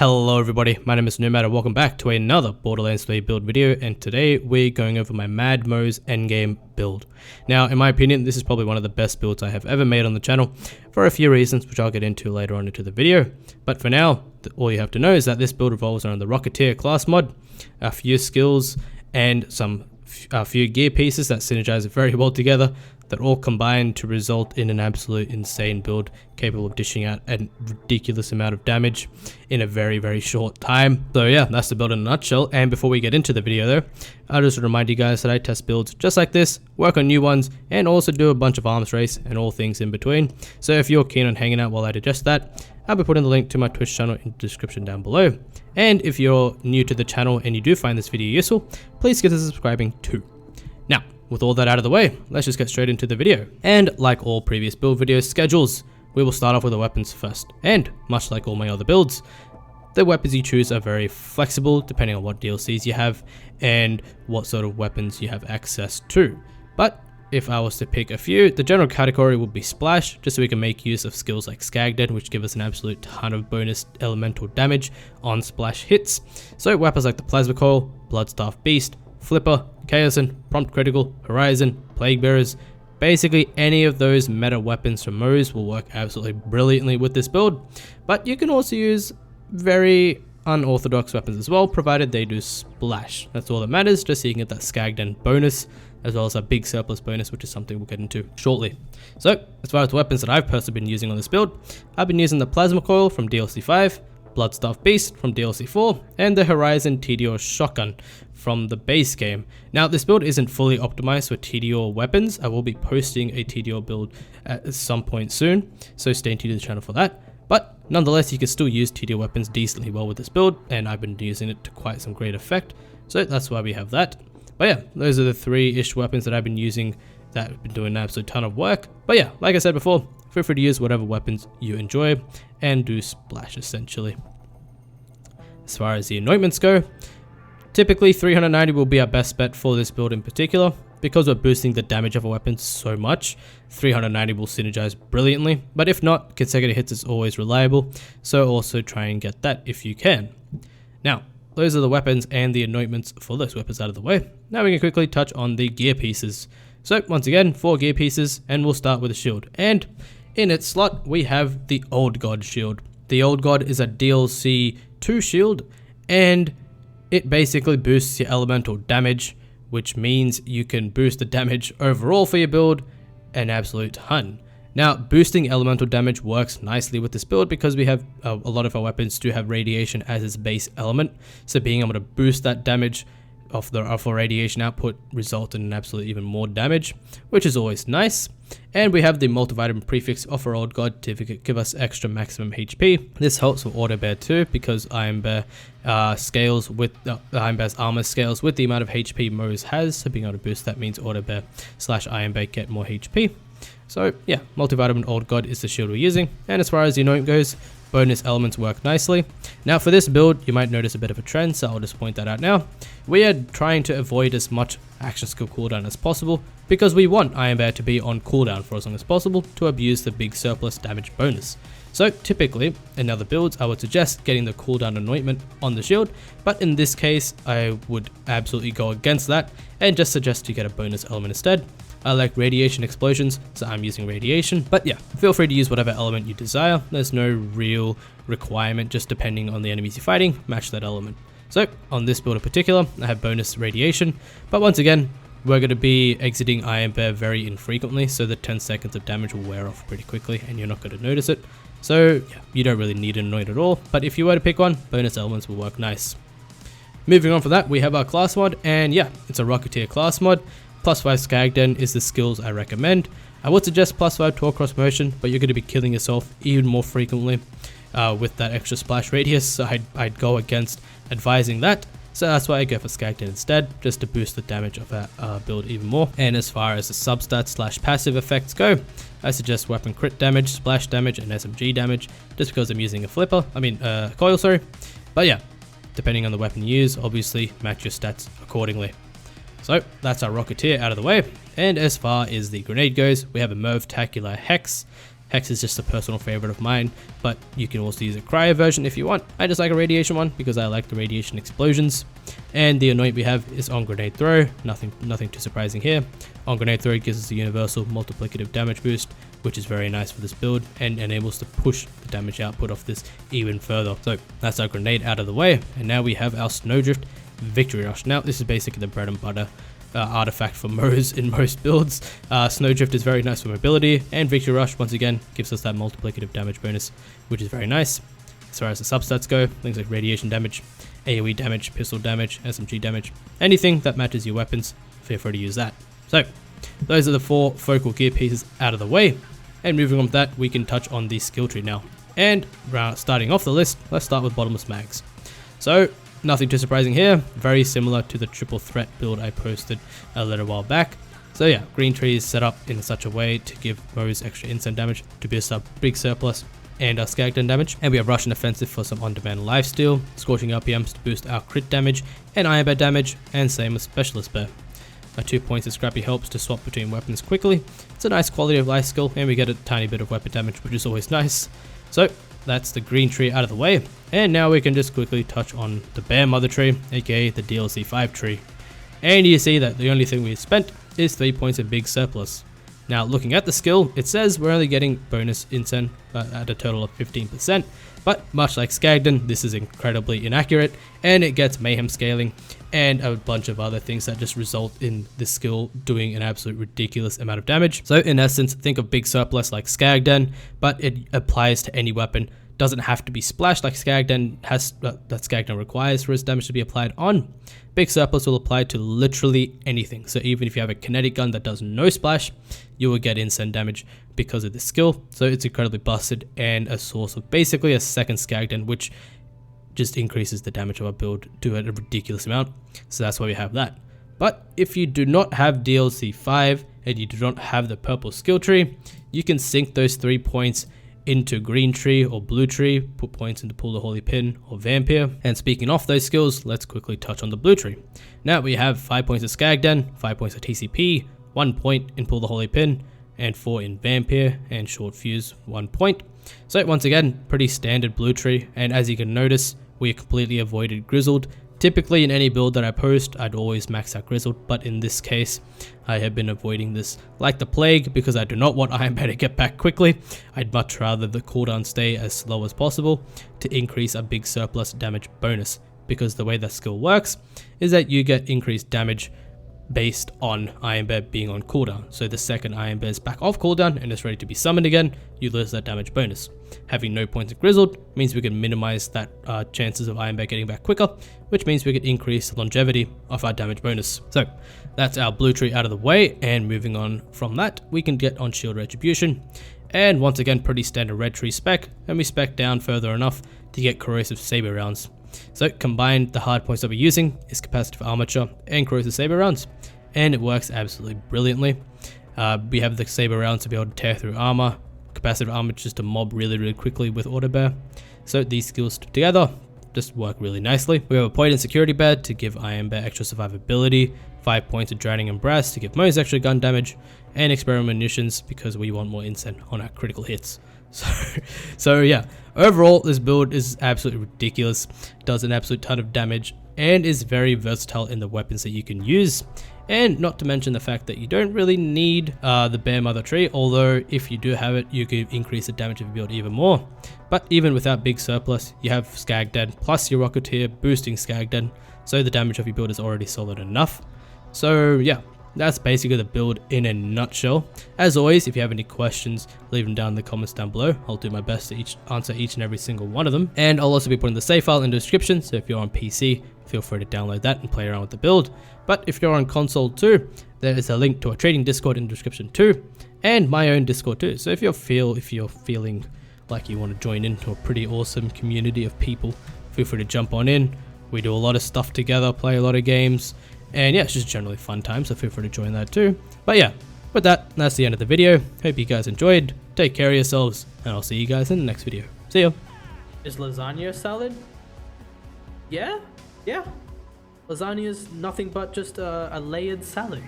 Hello everybody, my name is Nomad and welcome back to another Borderlands 3 build video, and today we're going over my Mad Moze Endgame build. Now, in my opinion, this is probably one of the best builds I have ever made on the channel for a few reasons which I'll get into later on into the video. But for now, all you have to know is that this build revolves around the Rocketeer class mod, a few skills, and a few gear pieces that synergize very well together, that all combine to result in an absolute insane build capable of dishing out a ridiculous amount of damage in a very short time. So yeah, that's the build in a nutshell. And before we get into the video though, I'll just remind you guys that I test builds just like this, work on new ones, and also do a bunch of arms race and all things in between. So if you're keen on hanging out while I digest that, I'll be putting the link to my Twitch channel in the description down below. And if you're new to the channel and you do find this video useful, please consider subscribing too. Now, with all that out of the way, let's just get straight into the video. And like all previous build video schedules, we will start off with the weapons first. And much like all my other builds, the weapons you choose are very flexible depending on what DLCs you have and what sort of weapons you have access to. But if I was to pick a few, the general category would be Splash, just so we can make use of skills like Skagdead, which give us an absolute ton of bonus elemental damage on splash hits. So weapons like the Plasma Coil, Bloodstaff Beast, Flipper, Chaosin, Prompt Critical, Horizon, Plague Bearers, basically any of those meta weapons from Moze will work absolutely brilliantly with this build. But you can also use very unorthodox weapons as well, provided they do splash. That's all that matters, just so you can get that Skagdead bonus, as well as a big surplus bonus, which is something we'll get into shortly. So, as far as the weapons that I've personally been using on this build, I've been using the Plasma Coil from DLC 5, Bloodstaff Beast from DLC 4, and the Horizon TDO Shotgun from the base game. Now, this build isn't fully optimized for TDO weapons. I will be posting a TDO build at some point soon, so stay tuned to the channel for that. But nonetheless, you can still use TDO weapons decently well with this build, and I've been using it to quite some great effect, so that's why we have that. But yeah, those are the three-ish weapons that I've been using that have been doing an absolute ton of work. But yeah, like I said before, feel free to use whatever weapons you enjoy and do splash essentially. As far as the anointments go, typically 390 will be our best bet for this build in particular. Because we're boosting the damage of a weapon so much, 390 will synergize brilliantly, but if not, consecutive hits is always reliable, so also try and get that if you can. Now, those are the weapons and the anointments for those weapons out of the way. Now we can quickly touch on the gear pieces. So once again, 4 gear pieces, and we'll start with the shield. And in its slot, we have the Old God shield. The Old God is a DLC 2 shield, and it basically boosts your elemental damage, which means you can boost the damage overall for your build an absolute ton. Now, boosting elemental damage works nicely with this build because we have a lot of our weapons do have radiation as its base element, so being able to boost that damage of our radiation output result in an absolute even more damage, which is always nice. And we have the multivitamin prefix of our Old God to give us extra maximum HP. This helps with Auto Bear too, because Iron Bear scales with Iron Bear's armor scales with the amount of HP Moze has, so being able to boost that means Auto Bear / Iron Bear get more HP. So yeah, multivitamin Old God is the shield we're using. And as far as the anoint goes, bonus elements work nicely. Now for this build, you might notice a bit of a trend, so I'll just point that out now. We are trying to avoid as much action skill cooldown as possible, because we want Iron Bear to be on cooldown for as long as possible to abuse the big surplus damage bonus. So typically, in other builds, I would suggest getting the cooldown anointment on the shield, but in this case, I would absolutely go against that and just suggest you get a bonus element instead. I like radiation explosions, so I'm using radiation, but yeah, feel free to use whatever element you desire. There's no real requirement, just depending on the enemies you're fighting, match that element. So on this build in particular, I have bonus radiation, but once again, we're going to be exiting Iron Bear very infrequently, so the 10 seconds of damage will wear off pretty quickly and you're not going to notice it. So yeah, you don't really need an anoint at all, but if you were to pick one, bonus elements will work nice. Moving on from that, we have our class mod, and yeah, it's a Rocketeer class mod. +5 Skagdead is the skills I recommend. I would suggest +5 Torque Cross Motion, but you're going to be killing yourself even more frequently with that extra splash radius, so I'd go against advising that. So that's why I go for Skagdead instead, just to boost the damage of that build even more. And as far as the substats / passive effects go, I suggest weapon crit damage, splash damage, and SMG damage, just because I'm using a coil, sorry. But yeah, depending on the weapon you use, obviously match your stats accordingly. So that's our Rocketeer out of the way. And as far as the grenade goes, we have a Movtacular Hex. Hex is just a personal favorite of mine, but you can also use a cryo version if you want. I just like a radiation one because I like the radiation explosions. And the anoint we have is on grenade throw. Nothing too surprising here. On grenade throw gives us a universal multiplicative damage boost, which is very nice for this build and enables to push the damage output of this even further. So that's our grenade out of the way, and now we have our Snowdrift Victory Rush. Now this is basically the bread and butter artifact for Moze in most builds. Snowdrift is very nice for mobility, and Victory Rush once again gives us that multiplicative damage bonus, which is very nice. As far as the substats go, things like radiation damage, AoE damage, pistol damage, SMG damage, anything that matches your weapons, feel free to use that. So those are the 4 focal gear pieces out of the way, and moving on with that, we can touch on the skill tree now. And starting off the list, let's start with Bottomless mags. So nothing too surprising here, very similar to the triple threat build I posted a little while back. So yeah, green tree is set up in such a way to give Moze extra instant damage to boost up big surplus and our Skagden damage. And we have Russian offensive for some on-demand lifesteal, scorching RPMs to boost our crit damage and Iron Bear damage, and same with Specialist Bear. 2 points of Scrappy helps to swap between weapons quickly. It's a nice quality of life skill, and we get a tiny bit of weapon damage, which is always nice. So that's the green tree out of the way, and now we can just quickly touch on the Bear Mother tree, aka the DLC 5 tree. And you see that the only thing we spent is 3 points of big surplus. Now looking at the skill, it says we're only getting bonus incen at a total of 15%, but much like Skagden, this is incredibly inaccurate, and it gets Mayhem scaling and a bunch of other things that just result in this skill doing an absolute ridiculous amount of damage. So in essence, think of big surplus like Skagden, but it applies to any weapon. Doesn't have to be splashed like Skagden requires for its damage to be applied on. Big surplus will apply to literally anything. So even if you have a kinetic gun that does no splash, you will get instant damage because of this skill. So it's incredibly busted and a source of basically a second Skagden, which just increases the damage of our build to a ridiculous amount. So that's why we have that. But if you do not have DLC 5 and you do not have the purple skill tree, you can sink those 3 points into green tree or blue tree, put points into pull the holy pin or vampire. And speaking of those skills, let's quickly touch on the blue tree. Now we have 5 points of Skagden, 5 points of TCP, 1 point in pull the holy pin, and 4 in vampire and short fuse 1 point. So once again, pretty standard blue tree, and as you can notice, we completely avoided grizzled. Typically in any build that I post, I'd always max out grizzled, but in this case, I have been avoiding this like the plague because I do not want Iron Bear to get back quickly. I'd much rather the cooldown stay as slow as possible to increase a big surplus damage bonus, because the way that skill works is that you get increased damage based on Iron Bear being on cooldown. So the second Iron Bear is back off cooldown and is ready to be summoned again, you lose that damage bonus. Having no points of grizzled means we can minimize that chances of Iron Bear getting back quicker, which means we can increase the longevity of our damage bonus. So that's our blue tree out of the way, and moving on from that, we can get on shield retribution. And once again, pretty standard red tree spec, and we spec down further enough to get corrosive saber rounds. So combined, the hard points that we're using is capacitive armature and corrosive saber rounds, and it works absolutely brilliantly. We have the saber rounds to be able to tear through armor, capacitive armor just to mob really quickly with auto bear. So these skills together just work really nicely. We have a point in security bear to give Iron Bear extra survivability, 5 points of drowning and brass to give Moze extra gun damage, and experiment munitions because we want more incen on our critical hits. So yeah, overall this build is absolutely ridiculous, does an absolute ton of damage, and is very versatile in the weapons that you can use. And not to mention the fact that you don't really need the Bear Mother tree, although if you do have it, you could increase the damage of your build even more. But even without big surplus, you have Skagden plus your Rocketeer boosting Skagden, so the damage of your build is already solid enough. So yeah, that's basically the build in a nutshell. As always, if you have any questions, leave them down in the comments down below. I'll do my best to answer each and every single one of them. And I'll also be putting the save file in the description, so if you're on PC, feel free to download that and play around with the build. But if you're on console too, there is a link to a trading Discord in the description too, and my own Discord too. So if you're feeling like you want to join into a pretty awesome community of people, feel free to jump on in. We do a lot of stuff together, play a lot of games, and yeah, it's just generally fun time, so feel free to join that too. But yeah, with that, that's the end of the video. Hope you guys enjoyed. Take care of yourselves, and I'll see you guys in the next video. See ya. Is lasagna a salad? Yeah. Lasagna is nothing but just a layered salad.